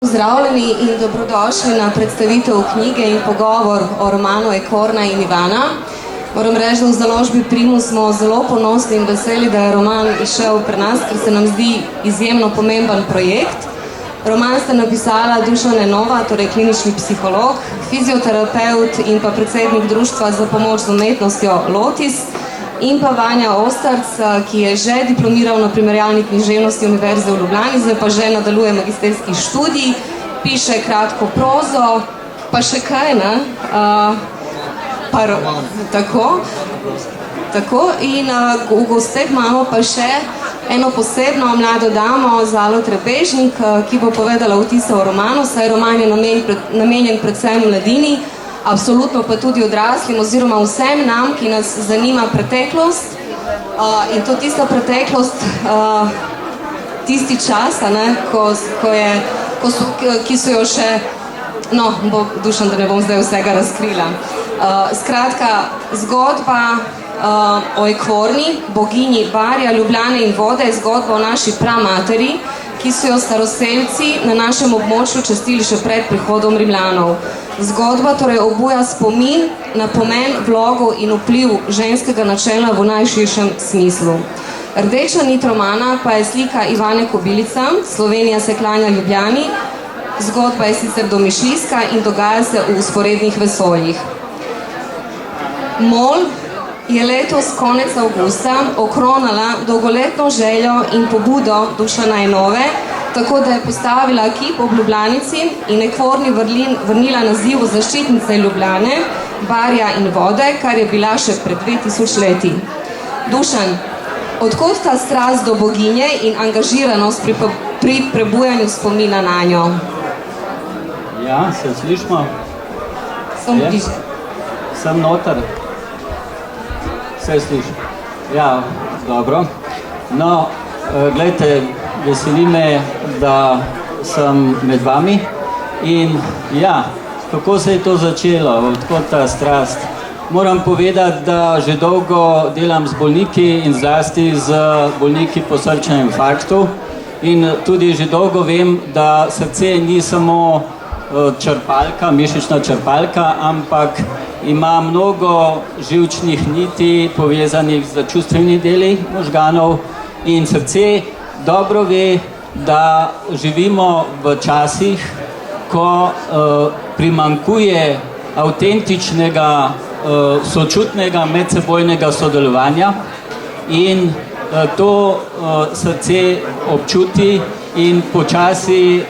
Pozdravljeni in dobrodošli na predstavitev knjige in pogovor o romanu Ekorna in Ivana. Moram reči, da v založbi Primus smo zelo ponosni in veseli, da je roman izšel pri nas, ker se nam zdi izjemno pomemben projekt. Roman sta napisala Dušan Enova, torej klinični psiholog, fizioterapeut in pa predsednik društva za pomoč z umetnostjo Lotis, in pa Vanja Ostarc, ki je že diplomiral na primerjalni književnosti Univerze v Ljubljani, zdaj pa že nadaljuje magisterski študij, piše kratko prozo, pa še kaj, ne? Tako, in v gosteh imamo pa še eno posebno mlado damo, Zalo Trebežnik, ki bo povedala vtise o romanu, saj roman je namenjen predvsem mladini, absolutno pa tudi odraslim oziroma vsem nam, ki nas zanima preteklost, in to tista preteklost, tisti čas, ki so jo še, no, Dušan, da ne bom zdaj vsega razkrila. Skratka, zgodba o Ekorni, boginji barja, Ljubljane in vode, je zgodba o naši pramateri, ki so jo staroselci na našem območju častili še pred prihodom Rimljanov. Zgodba torej obuja spomin na pomen, vlogo in vpliv ženskega načela v najširšem smislu. Rdeča nit romana pa je slika Ivane Kobilica, Slovenija se klanja Ljubljani. Zgodba je sicer domišljijska in dogaja se v vzporednih vesoljih. MOL je letos konec avgusta okronala dolgoletno željo in pobudo Dušana Enove, tako da je postavila kip ob Ljubljanici in Ekorni vrnila naziv zaščitnice Ljubljane, barja in vode, kar je bila še pred 2000 leti. Dušan, odkot ta strast do boginje in angažiranost pri prebujanju spomina na njo? Ja, se slišimo? Sem noter. Vse slišim. Ja, dobro. No, gledajte, veseli me, da sem med vami in ja, kako se je to začelo, odkot ta strast? Moram povedati, da že dolgo delam z bolniki in zlasti z bolniki po srčnem infarktu in tudi že dolgo vem, da srce ni samo črpalka, mišična črpalka, ampak ima mnogo živčnih niti povezanih z čustvenimi deli možganov in srce dobro ve, da živimo v časih, ko primanjkuje avtentičnega, sočutnega medsebojnega sodelovanja in to srce občuti in počasi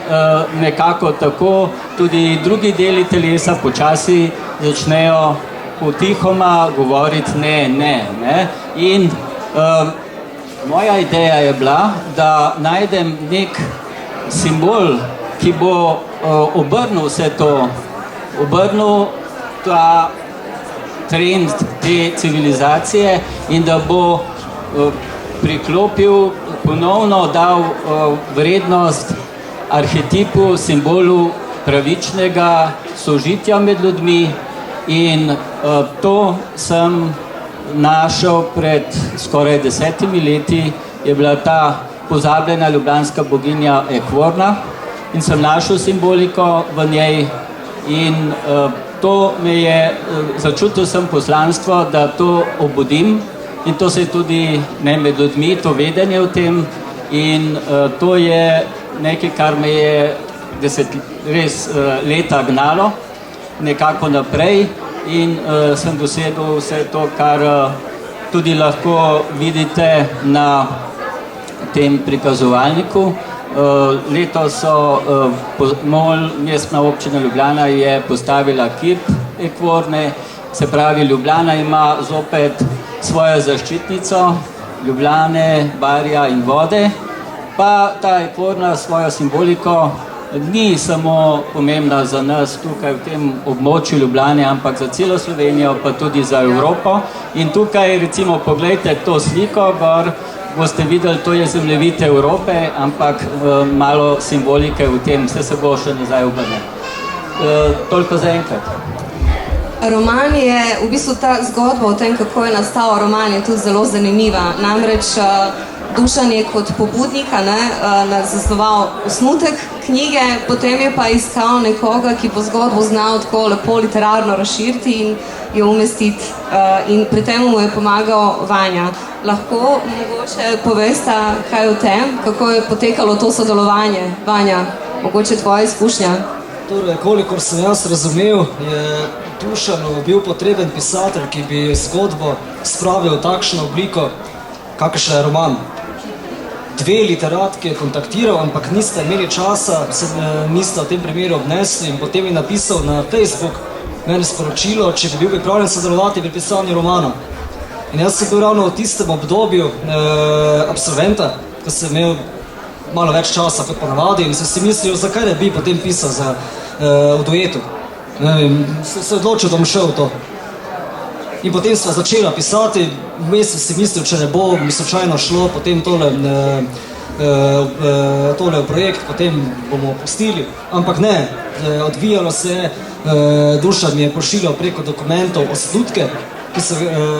nekako tako tudi drugi deli telesa počasi začnejo potihoma govoriti ne. In moja ideja je bila, da najdem nek simbol, ki bo obrnil vse to, obrnil ta trend te civilizacije in da bo priklopil, ponovno dal vrednost arhetipu, simbolu pravičnega sožitja med ljudmi in to sem našel pred skoraj 10 leti, je bila ta pozabljena ljubljanska boginja Ekorna in sem našel simboliko v njej in to me je, začutil sem poslanstvo, da to obudim in to se je tudi med ljudmi, to vedenje o tem in to je nekaj, kar me je res leta gnalo nekako naprej in sem dosegel vse to, kar tudi lahko vidite na tem prikazovalniku. Letos so MOL, Mestna občina Ljubljana, je postavila kip Ekorne, se pravi, Ljubljana ima zopet svojo zaščitnico, Ljubljane, barja in vode, pa ta Ekorna svojo simboliko ni samo pomembna za nas tukaj v tem območju Ljubljane, ampak za celo Slovenijo, pa tudi za Evropo. In tukaj, recimo, pogledajte to sliko, gor boste videli, to je zemljevid Evrope, ampak malo simbolike v tem, vse se bo še nazaj obrnil. Toliko za enkrat. Roman je, v bistvu ta zgodba o tem, kako je nastal roman, je tudi zelo zanimiva. Namreč Dušan je kot pobudnika zasnoval osnutek knjige, potem je pa iskal nekoga, ki bo zgodbo znal tako lepo literarno razširiti in jo umestiti. In pri tem mu je pomagal Vanja. Lahko mogoče poveste kaj o tem, kako je potekalo to sodelovanje? Vanja, mogoče tvoja izkušnja? Torej, kolikor sem jaz razumel, je Dušanu bil potreben pisatelj, ki bi zgodbo spravil v takšno obliko, kakšen je roman. Dve literatki je kontaktiral, ampak nista imeli časa, se nista v tem primeru obnesli in potem je napisal na Facebook meni sporočilo, če bi bil pripravljen sodelovati pri pisanju romana. In jaz sem bil ravno v tistem obdobju absolventa, ko sem imel malo več časa kot ponavadi in sem si mislil, zakaj ne bi potem pisal v duetu. Se odločil, da bom šel v to. In potem sva začela pisati, vmes sem si mislil, če ne bo mi slučajno šlo potem tole v projekt, potem bomo pustili. Ampak ne, odvijalo se, Dušan mi je pošiljal preko dokumentov osnutke, ki so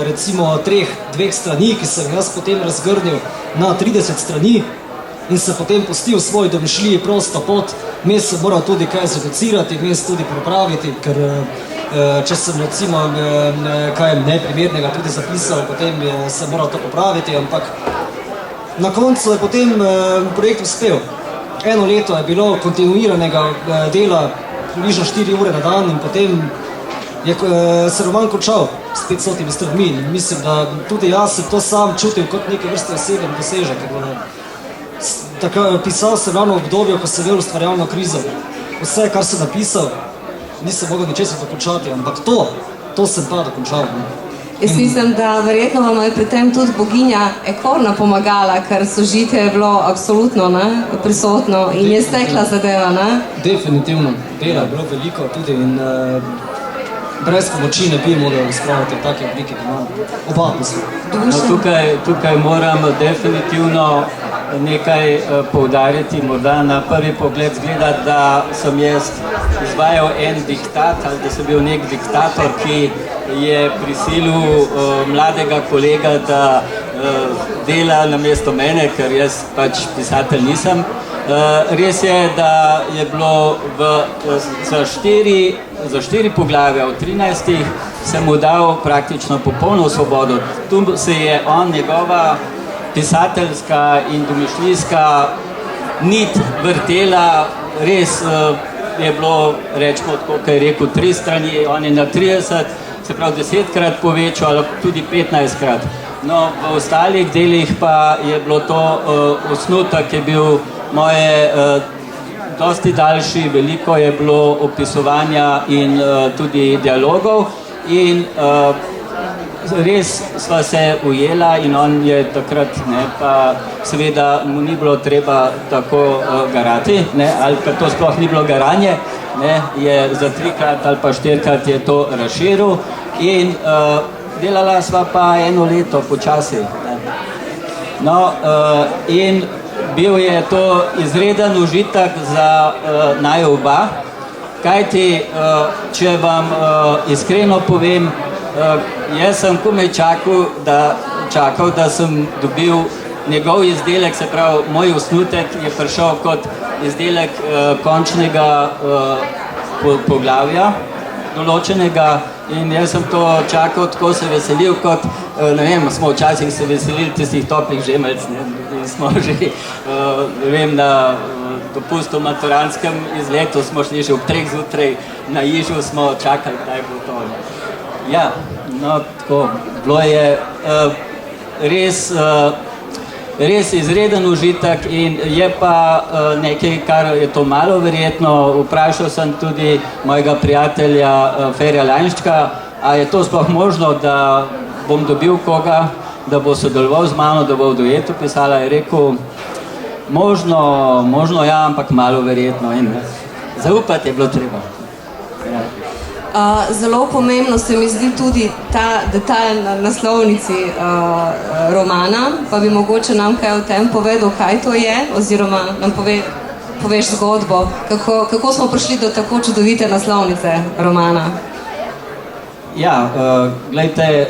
recimo dveh strani, ki sem jaz potem razgrnil na 30 strani in se potem pustil v svoji domišljiji prosto pot. Vmes sem moral tudi kaj zreducirati, vmes tudi pripraviti, ker če sem recimo kaj neprimernega tudi zapisal, potem sem moral to popraviti, ampak na koncu je potem projekt uspel. 1 leto je bilo kontinuiranega dela, približno 4 ure na dan in potem je se roman končal s 500 stranmi. Mislim, da tudi jaz sem to sam čutil kot neke vrste oseben dosežek. Pisal sem ravno v obdobju, ko sem imel ustvarjalno krizo. Vse, kar sem napisal, nisem mogel ničesar dokončati, ampak to sem pa dokončal. Jaz mislim, da verjetno vam je pri tem tudi boginja Ekorna pomagala, ker sožitje je bilo absolutno prisotno in je stekla zadeva. Definitivno. Dela je bilo veliko tudi in brez pomoči ne bi mogel spraviti v take oblike. Oba mislim. Tukaj moram definitivno nekaj poudariti, morda na prvi pogled zgleda, da sem jaz izvajal en diktat ali da sem bil nek diktator, ki je prisilil mladega kolega, da dela namesto mene, ker jaz pač pisatelj nisem. Res je, da je bilo za 4 poglavja od 13 sem mu dal praktično popolno svobodo. Tu se je njegova pisateljska in domišljijska nit vrtela, res je bilo, rečemo, kot je rekel, 3 strani, on je na 30, se pravi 10-krat povečal, ali tudi 15-krat. No, v ostalih delih pa je bilo to osnutek, je bil moje dosti daljši, veliko je bilo opisovanja in tudi dialogov in res sva se ujela in on je takrat, pa seveda mu ni bilo treba tako garati, ali pa to sploh ni bilo garanje, je za 3-krat ali pa 4-krat je to razširil in delala sva pa 1 leto počasi. No, in bil je to izreden užitek za naju oba, kajti, če vam iskreno povem, jaz sem komaj čakal, da sem dobil njegov izdelek, se pravi, moj osnutek je prišel kot izdelek končnega poglavja določenega in jaz sem to čakal, tako se veselil kot, ne vem, smo včasih se veselili tistih toplih žemelc, in smo že, ne vem, na dopustu maturantskem izletu smo šli že ob 3 zjutraj, na Ižu smo čakali, kdaj bo to. Ja, no, tako, bilo je res izreden užitek in je pa nekaj, kar je to malo verjetno. Vprašal sem tudi mojega prijatelja Ferja Lajnščka, a je to sploh možno, da bom dobil koga, da bo sodeloval z mano, da bo v duetu pisala. Je rekel, možno ja, ampak malo verjetno in zaupati je bilo treba. Ja. Zelo pomembno se mi zdi tudi ta detalj na naslovnici romana, pa bi mogoče nam kaj o tem povedal, kaj to je, oziroma nam poveš zgodbo, kako smo prišli do tako čudovite naslovnice romana. Ja, gledajte,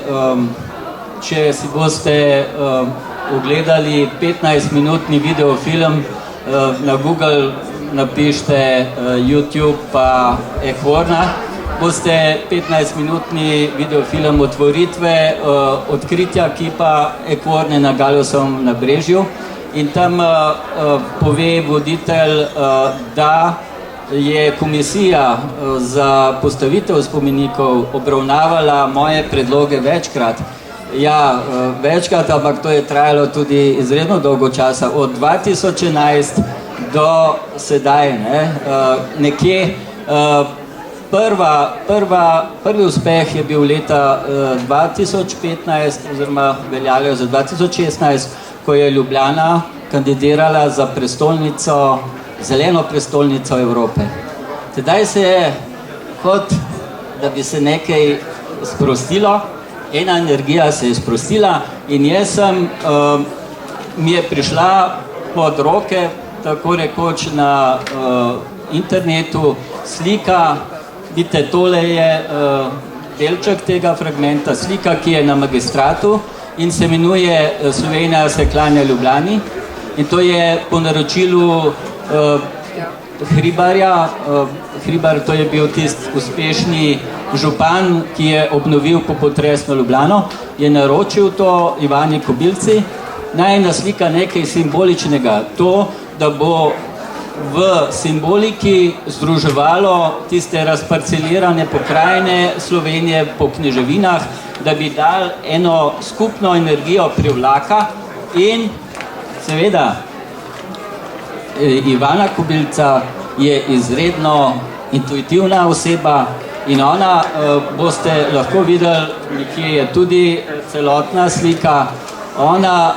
če si boste ogledali 15-minutni videofilm, na Google napišite YouTube pa Ekvorna, boste 15-minutni videofilm otvoritve odkritja kipa Ekvorne na Galosovem nabrežju in tam pove voditelj, da je komisija za postavitev spomenikov obravnavala moje predloge večkrat. Ja, večkrat, ampak to je trajalo tudi izredno dolgo časa, od 2011 do sedaj, ne? Nekje prvi uspeh je bil leta 2015 oziroma veljalo za 2016, ko je Ljubljana kandidirala za prestolnico, zeleno prestolnico Evrope. Sedaj se je kot, da bi se nekaj sprostilo, ena energija se je sprostila in jaz sem, mi je prišla pod roke, tako rekoč na internetu, slika, vidite, tole je delček tega fragmenta, slika, ki je na Magistratu in se imenuje Slovenija se klanja Ljubljani in to je po naročilu Hribarja. Hribar, to je bil tisti uspešni župan, ki je obnovil popotresno Ljubljano, je naročil to Ivani Kobilci, naj naslika nekaj simboličnega, to, da bo v simboliki združevalo tiste razparcelirane pokrajine Slovenije po kneževinah, da bi dal eno skupno energijo privlaka in seveda Ivana Kobilca je izredno intuitivna oseba in ona, boste lahko videli, nekje je tudi celotna slika, ona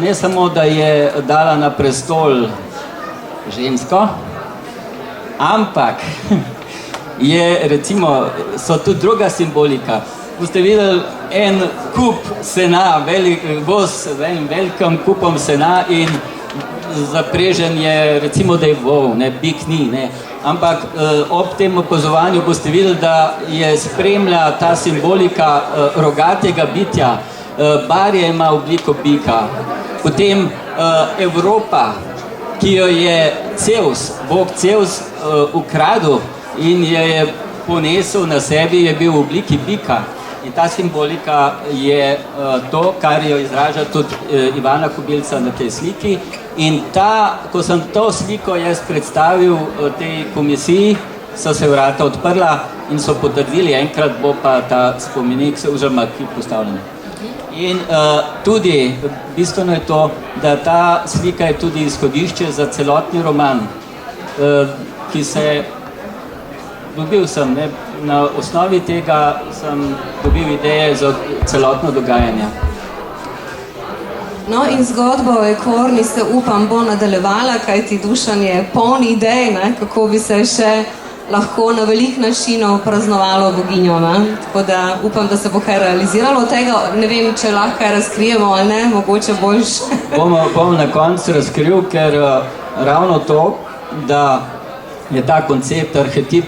ne samo, da je dala na prestol žensko, ampak je recimo, so tudi druga simbolika. Boste videli en kup sena, voz z enim velikim kupom sena in zaprežen je, recimo, da je vol, ne, bik ni, ne. Ampak ob tem opazovanju boste videli, da je spremlja ta simbolika rogatega bitja. Barje ima obliko bika. Potem Evropa, ki jo je Zeus, bog Zeus ukradel in je ponesel na sebi, je bil v obliki bika. In ta simbolika je to, kar jo izraža tudi Ivana Kobilca na tej sliki. In ko sem to sliko jaz predstavil tej komisiji, so se vrata odprla in so potrdili, enkrat bo pa ta spomenik oziroma kip postavljen. In tudi bistveno je to, da ta slika je tudi izhodišče za celotni roman, ki se dobil sem, ne, na osnovi tega sem dobil ideje za celotno dogajanje. No in zgodba o Ekvorni se, upam, bo nadaljevala, kajti Dušan je poln idej, ne, kako bi se še lahko na velik načinov praznovalo boginjo. Ne. Tako da upam, da se bo kaj realiziralo od tega. Ne vem, če lahko kaj razkrijemo ali ne, mogoče boljš. Bom na koncu razkril, ker ravno to, da je ta koncept, arhetip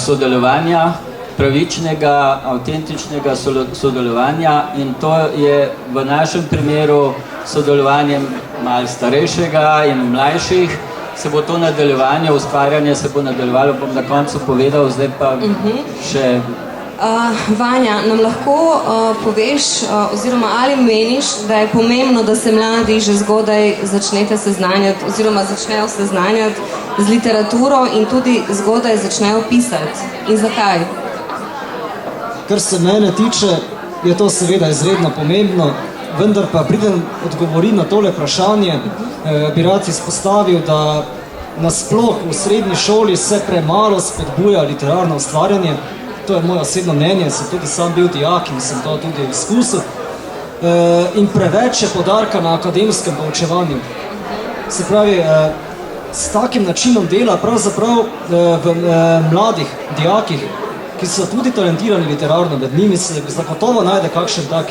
sodelovanja, pravičnega, avtentičnega sodelovanja in to je v našem primeru sodelovanje malo starejšega in mlajših, se bo to nadaljevanje, ustvarjanje se bo nadaljevalo, bom na koncu povedal, zdaj pa še... Vanja, nam lahko poveš, oziroma ali meniš, da je pomembno, da se mladi že zgodaj začnete seznanjati, oziroma začnejo seznanjati z literaturo in tudi zgodaj začnejo pisati? In zakaj? Kar se mene tiče, je to seveda izredno pomembno, vendar pa preden odgovorim na tole vprašanje, bi rad izpostavil, da nasploh v srednji šoli se premalo spodbuja literarno ustvarjanje. To je moje osebno mnenje, sem tudi sam bil dijak in sem to tudi izkusil. In preveč je poudarka na akademskem poučevanju. Se pravi, s takim načinom dela pravzaprav v mladih dijakih, ki so tudi talentirani literarno, med njimi se zagotovo najde kakšen tak,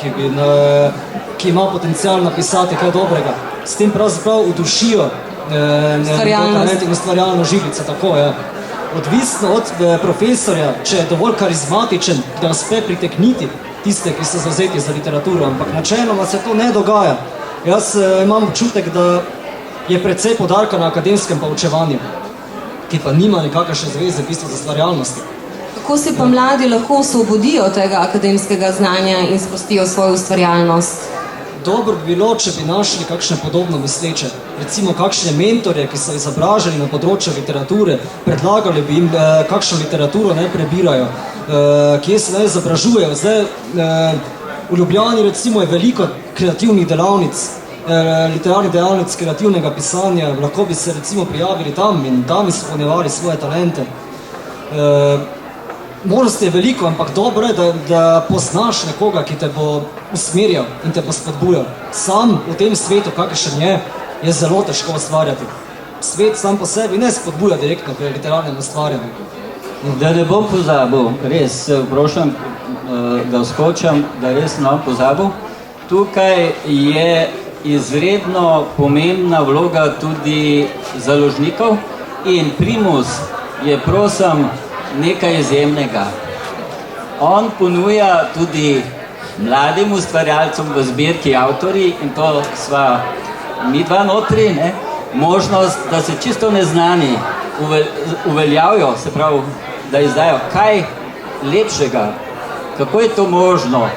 ki ima potencial napisati kaj dobrega. S tem pravzaprav udušijo ustvarjalno žilico, tako je. Odvisno od profesorja, če je dovolj karizmatičen, da uspe pritekniti tiste, ki so zavzeti za literaturo, ampak načeloma se to ne dogaja. Jaz imam občutek, da je precej podarka na akademskem poučevanju, ki pa nima nekakšne zveze v bistvu z ustvarjalnostjo. Kako se pa mladi lahko osvobodijo tega akademskega znanja in sprostijo svojo ustvarjalnost? Dobro bi bilo, če bi našli kakšne podobno misleče. Recimo kakšne mentorje, ki so izobraženi na področju literature, predlagali bi jim, kakšno literaturo naj prebirajo, kje se naj izobražujejo. Zdaj, v Ljubljani recimo je veliko kreativnih delavnic, literarnih delavnic kreativnega pisanja, lahko bi se recimo prijavili tam in tam izpolnjevali svoje talente. Možnosti je veliko, ampak dobro je, da poznaš nekoga, ki te bo usmerjal in te bo spodbujal. Sam v tem svetu, kakšen je zelo težko ustvarjati. Svet sam po sebi ne spodbuja direktno k literarnemu ustvarjanju. Da ne bom pozabil, res, vprašam, da skočam, da res ne bom pozabil. Tukaj je izredno pomembna vloga tudi založnikov in Primus je, prosim, nekaj izjemnega. On ponuja tudi mladim ustvarjalcem v zbirki Avtorji, in to sva mi dva notri, ne, možnost, da se čisto neznani uveljavijo, se pravi, da izdajo kaj lepšega. Kako je to možno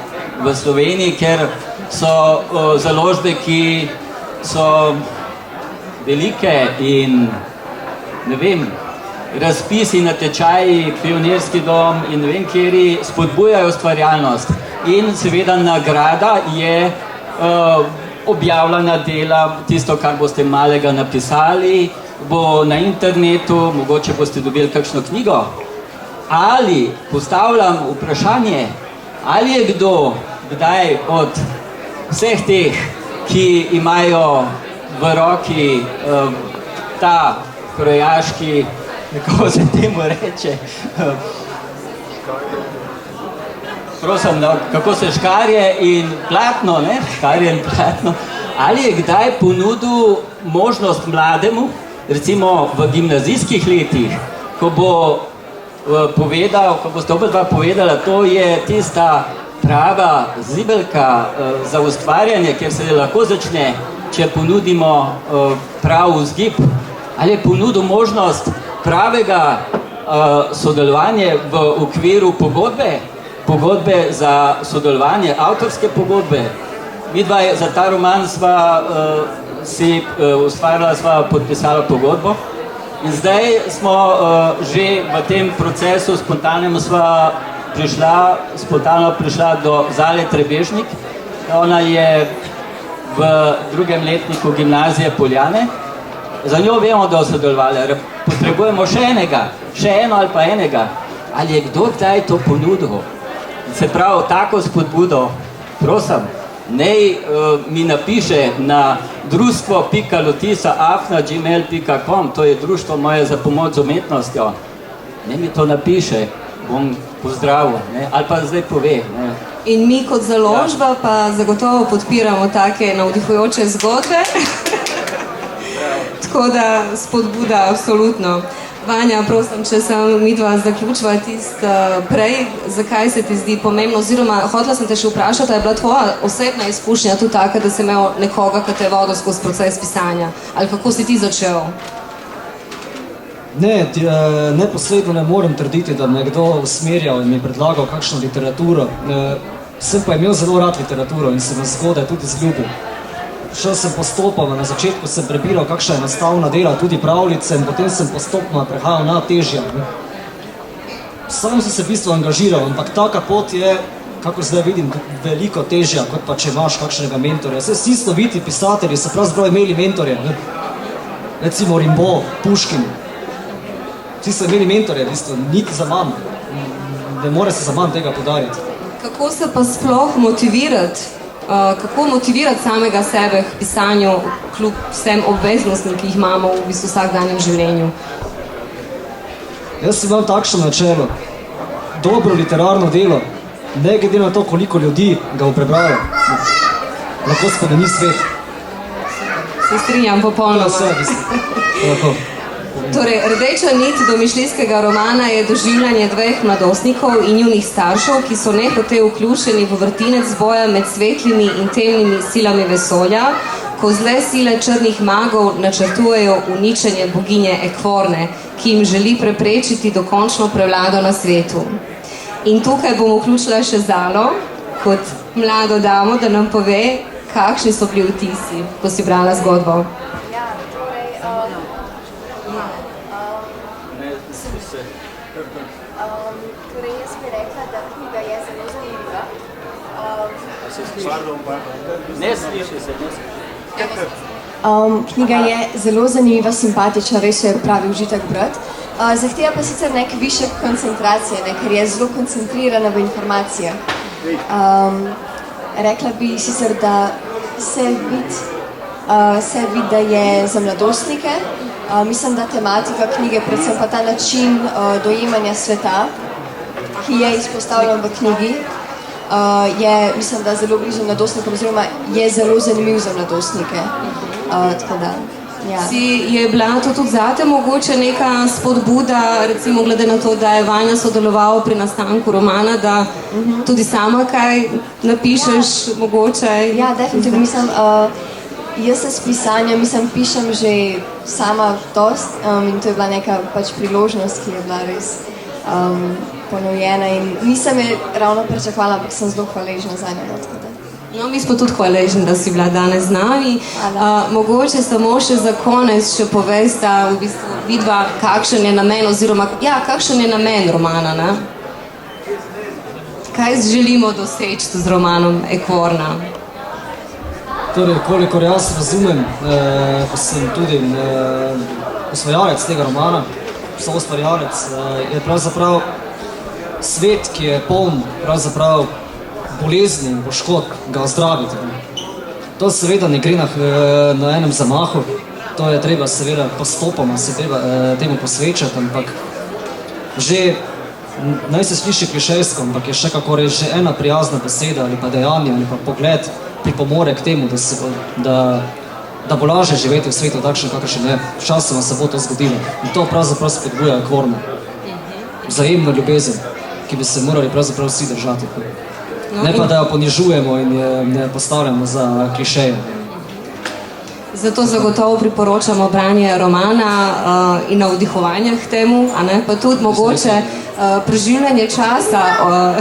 v Sloveniji, ker so založbe, ki so velike in ne vem, razpisi, natečaji, Pionirski dom in ne vem kjeri spodbujajo ustvarjalnost. In seveda nagrada je objavljena dela, tisto, kar boste malega napisali, bo na internetu, mogoče boste dobili kakšno knjigo. Ali, postavljam vprašanje, ali je kdo, kdaj od vseh teh, ki imajo v roki ta krojaški, kako se temu reče, prosim, no, kako se škarje in platno, ne, škarje in platno, ali je kdaj ponudil možnost mlademu, recimo v gimnazijskih letih, ko bo povedal, ko boste oba dva povedala, to je tista prava zibelka za ustvarjanje, kjer se lahko začne, če ponudimo prav vzgib, ali je ponudil možnost pravega sodelovanja v okviru pogodbe za sodelovanje, avtorske pogodbe. Midva za ta roman sva si ustvarjala, sva podpisala pogodbo in zdaj smo že v tem procesu spontanem sva spontano prišla do Zale Trebežnik. Ona je v drugem letniku gimnazije Poljane. Za njo vemo, da sodelovali. Potrebujemo še eno ali pa enega. Ali je kdo kdaj to ponudil? Se pravi, tako spodbudo, prosim, naj mi napiše na društvo.lotisa@gmail.com, to je društvo moje za pomoč z umetnostjo. Naj mi to napiše, bom pozdravil, ne? Ali pa zdaj pove. Ne? In mi kot založba pa zagotovo podpiramo take navdihujoče zgodbe. Tako da spodbuda, absolutno. Vanja, prosim, če sem midva zaključila tisto prej, zakaj se ti zdi pomembno, oziroma hotela sem te še vprašati, da je bila tvoja osebna izkušnja tudi taka, da si imel nekoga, ki te je vodil skozi proces pisanja, ali kako si ti začel? Ne, neposredno ne morem trditi, da me je kdo usmerjal in mi predlagal kakšno literaturo. Sem pa imel zelo rad literaturo in sem zgodaj tudi zljubil. Šel sem postopoma, na začetku sem prebiral kakšna enostavna dela, tudi pravljice, in potem sem postopoma prehajal na težja. Sam sem se v bistvu angažiral, ampak taka pot je, kako zdaj vidim, veliko težja, kot pa če imaš kakšnega mentorja. Vsi sloviti pisatelji so pravzaprav imeli mentorje. Recimo Rimbaud, Puškin. Vsi so imeli mentorje, v bistvu, niti za manj. Ne more se za manj tega podariti. Kako se pa sploh motivirati? Kako motivirati samega sebe k pisanju, kljub vsem obveznostim, ki jih imamo v bistvu vsakdanjem življenju? Jaz imam takšno načelo. Dobro literarno delo, ne glede na to, koliko ljudi ga bo prebralo, lahko spremeni svet. Se strinjam popolnoma. To je vse, v bistvu. Torej, rdeča nit domišljijskega romana je doživljanje dveh mladostnikov in njunih staršev, ki so nehote vključeni v vrtinec boja med svetlimi in temnimi silami vesolja, ko zle sile črnih magov načrtujejo uničenje boginje Ekvorne, ki jim želi preprečiti dokončno prevlado na svetu. In tukaj bom vključila še Zalo, kot mlado damo, da nam pove, kakšni so bili vtisi, ko si brala zgodbo. Torej, jaz bi rekla, da knjiga je zelo zanimiva. Ne sliši se, ne sliši. Knjiga je zelo zanimiva, simpatična, res je pravi užitek brati. Zahteva pa sicer nek višek koncentracije, ker je zelo koncentrirana v informacijah. Rekla bi sicer, da se vidi, da je za mladostnike. Mislim, da tematika knjige, predvsem pa ta način dojemanja sveta, ki je izpostavljen v knjigi, je, mislim, da zelo blizu mladostnikom, oziroma je zelo zanimiv za mladostnike. Tako da, ja. Je bila to tudi zate mogoče neka spodbuda, recimo glede na to, da je Vanja sodeloval pri nastanku romana, da tudi sama kaj napišeš mogoče? Ja, definitivno, mislim, jaz se s pisanjem, pišem že sama dost in to je bila neka pač priložnost, ki je bila res ponovljena in nisem je ravno pričakovala, ampak sem zelo hvaležna za njo. No, mi smo tudi hvaležni, da si bila danes z nami. Mogoče samo še za konec še povesta v bistvu vidva, kakšen je namen oziroma, ja, kakšen je namen romana, ne? Kaj želimo doseči z romanom Ekvorna? Torej, kolikor jaz razumem, ko sem tudi ustvarjalec tega romana, soustvarjalec, je pravzaprav svet, ki je poln pravzaprav bolezni in poškodb, ga ozdraviti. To seveda ne gre na enem zamahu, to je treba seveda postopoma se treba temu posvečati, ampak že, naj se sliši klišejsko, ampak je še kako reči, že ena prijazna beseda ali pa dejanje ali pa pogled pripomore k temu, da bo lažje živeti v svetu takšen, kakršen je. Sčasoma se bo to zgodilo. In to pravzaprav spodbuja Ekvorno. Vzajemno ljubezen, ki bi se morali pravzaprav vsi držati. Ne pa, da jo ponižujemo in ne postavljamo za klišeje. Zato zagotovo priporočamo branje romana in navdihovanja k temu, a ne? Pa tudi mogoče preživljanje časa na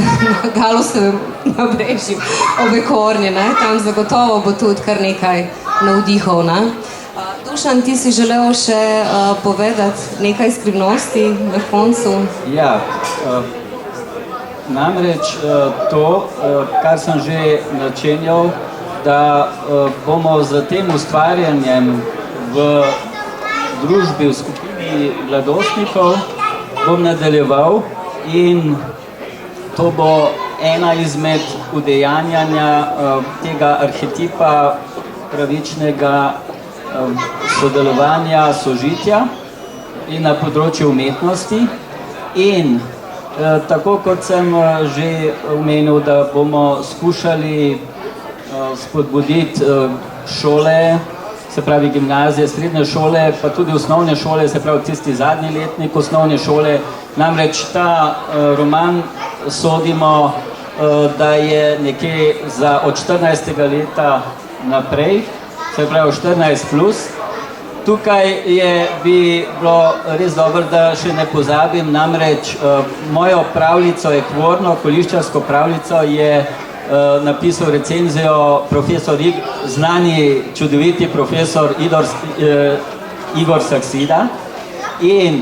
Galosovem nabrežju ob Ekvorni, ne? Tam zagotovo bo tudi kar nekaj navdihov, ne? Dušan, ti si želel še povedati nekaj skrivnosti na koncu? Ja, namreč to, kar sem že načenjal, da bomo z tem ustvarjanjem v družbi, v skupini mladostnikov, bom nadaljeval in to bo ena izmed udejanjanja tega arhetipa pravičnega sodelovanja, sožitja in na področju umetnosti. In tako kot sem že omenil, da bomo skušali spodbuditi šole, se pravi gimnazije, srednje šole, pa tudi osnovne šole, se pravi tisti zadnji letnik osnovne šole. Namreč ta roman sodimo, da je nekje od 14. leta naprej, se pravi 14+. Tukaj bi bilo res dobro, da še ne pozabim, namreč mojo pravljico Ekvorno, koliščarsko pravljico, je napisal recenzijo profesor, znani čudoviti profesor Igor Saksida. In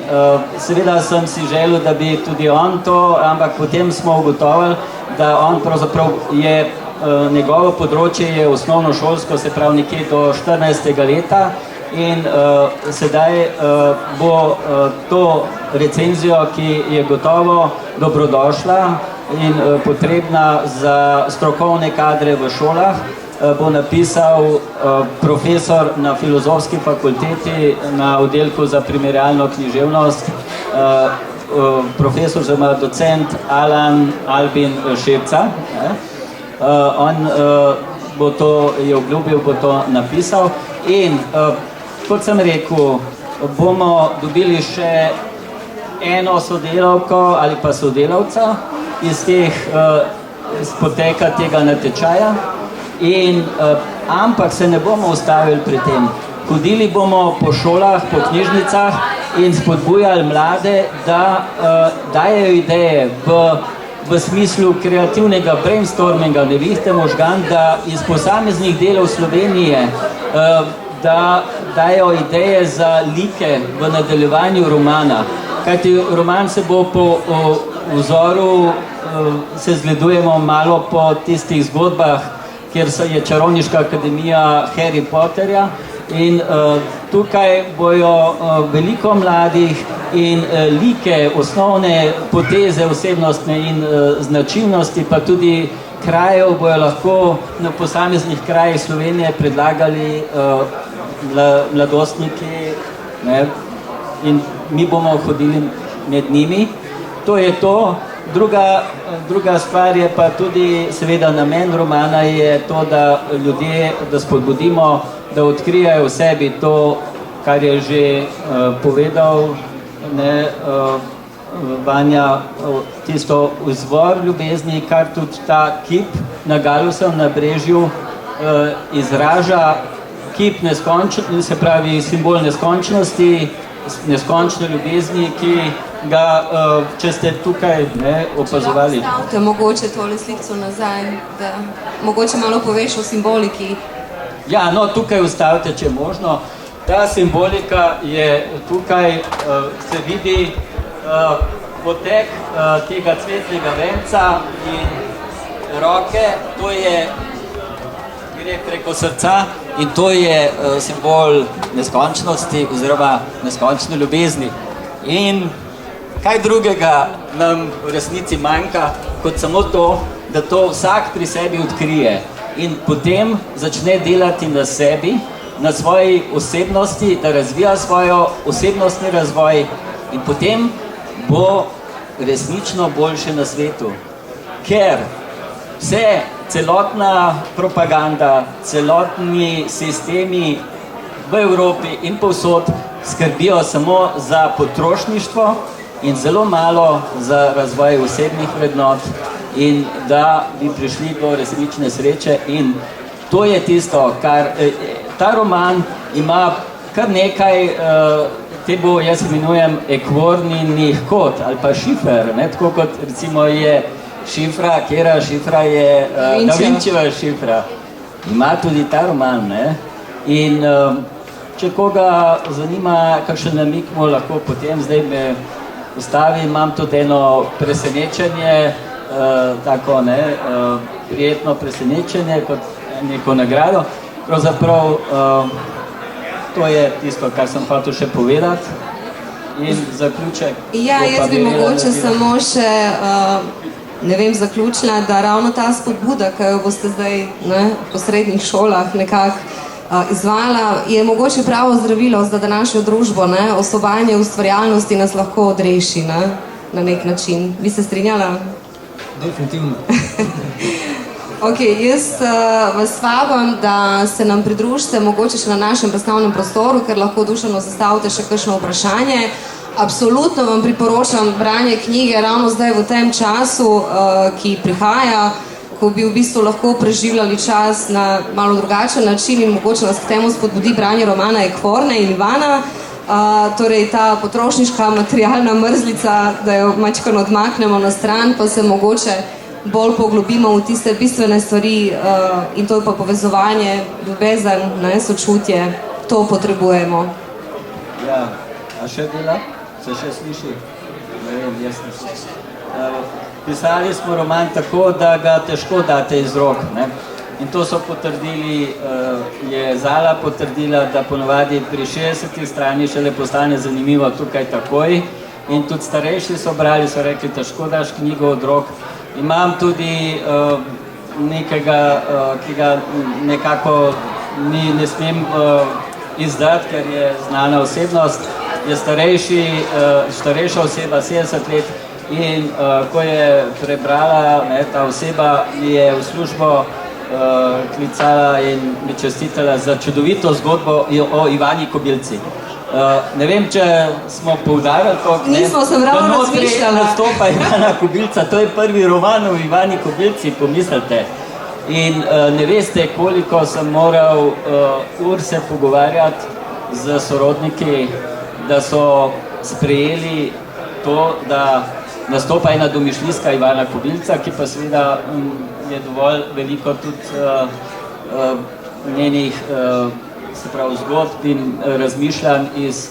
seveda sem si želel, da bi tudi on to, ampak potem smo ugotovili, da on pravzaprav je, njegovo področje je osnovnošolsko, se pravi nekje do 14. leta. In sedaj bo to recenzijo, ki je gotovo dobrodošla in potrebna za strokovne kadre v šolah, bo napisal profesor na Filozofski fakulteti na oddelku za primerjalno književnost, profesor oziroma docent Alan Albin Šepca. On bo to, je obljubil, bo to napisal in kot sem rekel, bomo dobili še eno sodelavko ali pa sodelavca iz poteka tega natečaja. Ampak se ne bomo ustavili pri tem. Hodili bomo po šolah, po knjižnicah in spodbujali mlade, da dajejo ideje v smislu kreativnega brainstorminga, nevihte možgan, da iz posameznih delov Slovenije da dajo ideje za like v nadaljevanju romana. Kajti roman se bo po vzoru, se zgledujemo malo po tistih zgodbah, kjer je čarovniška akademija Harry Potterja in tukaj bojo veliko mladih in like, osnovne poteze, osebnostne in značilnosti, pa tudi krajev bojo lahko na posameznih krajih Slovenije predlagali mladostniki, ne, in mi bomo hodili med njimi. To je to. Druga stvar je pa tudi, seveda namen romana je to, da ljudje, da spodbudimo, da odkrijajo v sebi to, kar je že povedal, ne, Vanja, tisto izvor ljubezni, kar tudi ta kip na Galusovem nabrežju izraža, kip se pravi simbol neskončnosti, neskončne ljubezni, ki ga, če ste tukaj opazovali. Stavite mogoče tole slico nazaj, da mogoče malo poveš o simboliki. Ja, no, tukaj ustavite, če je možno. Ta simbolika je tukaj, se vidi potek tega cvetnega venca in roke, to je, gre preko srca in to je simbol neskončnosti oziroma neskončne ljubezni. In kaj drugega nam v resnici manjka, kot samo to, da to vsak pri sebi odkrije in potem začne delati na sebi, na svoji osebnosti, da razvija svojo osebnostni razvoj in potem bo resnično boljše na svetu. Ker celotna propaganda, celotni sistemi v Evropi in povsod skrbijo samo za potrošništvo in zelo malo za razvoj osebnih vrednot in da bi prišli do resnične sreče. In to je tisto, kar ta roman ima kar nekaj, te bo, jaz imenujem, ekvorninih kod ali pa šifer, ne? Tako kot recimo je šifra, kjera šifra je Da Vinčeva šifra. Ima tudi ta roman, ne? In če koga zanima, kakšen namik mu lahko potem, zdaj me ustavi, imam tudi eno presenečenje, tako, ne, prijetno presenečenje kot neko nagrado. Pravzaprav to je tisto, kar sem hotel še povedati. In zaključek. Ja, jaz bi mogoče samo še, ne vem, zaključila, da ravno ta spodbuda, ki jo boste zdaj po srednjih šolah nekako izvajala, je mogoče pravo zdravilo za današnjo družbo, osvobajanje ustvarjalnosti nas lahko odreši, na nek način. Bi se strinjala? Definitivno. Ok, jaz vas vabim, da se nam pridružite mogoče še na našem razstavnem prostoru, ker lahko Dušanu zastavite še kakšno vprašanje. Absolutno vam priporočam branje knjige ravno zdaj v tem času, ki prihaja, ko bi v bistvu lahko preživljali čas na malo drugačen način in mogoče nas k temu spodbudi branje romana Ekvorne in Ivana. Torej ta potrošniška materialna mrzlica, da jo majčkeno odmaknemo na stran, pa se mogoče bolj poglobimo v tiste bistvene stvari in to je pa povezovanje, ljubezen, sočutje. To potrebujemo. Ja, a še dela? Se še sliši? Ne vem, jaz ne sliši. Pisali smo roman tako, da ga težko date iz rok, ne? In to so potrdili, je Zala potrdila, da ponovadi pri 60 strani šele postane zanimivo tukaj takoj. In tudi starejši so brali, so rekli, težko daš knjigo od rok. Imam tudi nekega, ki ga nekako ne smem izdati, ker je znana osebnost, je starejša oseba, 70 let, in ko je prebrala, ta oseba mi je v službo klicala in mi čestitala za čudovito zgodbo o Ivani Kobilci. Ne vem, če smo poudarjali to, Nismo, sem ravno razmišljala. nastopa Ivana Kobilca, to je prvi roman o Ivani Kobilci, pomislite. In ne veste, koliko sem moral ur se pogovarjati z sorodniki, da so sprejeli to, da nastopa ena domišljijska Ivana Kobilca, ki pa seveda je dovolj veliko tudi njenih se pravi zgodb in razmišljanj iz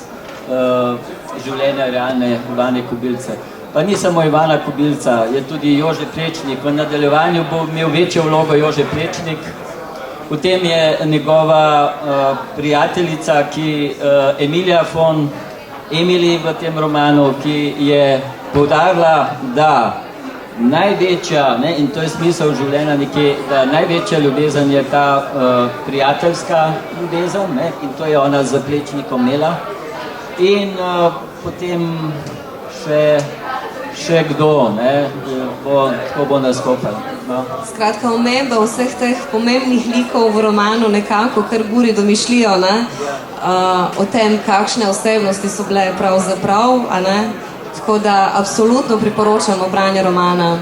življenja realne Ivane Kobilce. Pa ni samo Ivana Kobilca, je tudi Jože Plečnik. V nadaljevanju bo imel večjo vlogo Jože Plečnik. Potem je njegova prijateljica, Emilija von Emily v tem romanu, ki je poudarila, da največja, ne, in to je smisel življenja nekje, da največja ljubezen je ta prijateljska ljubezen, ne, in to je ona z Plečnikom imela. In potem še kdo, ne, tako bo nastopal. No. Skratka, omemba vseh teh pomembnih likov v romanu nekako kar buri domišljijo, ne, o tem, kakšne osebnosti so bile pravzaprav, a ne. Tako da absolutno priporočamo branje romana.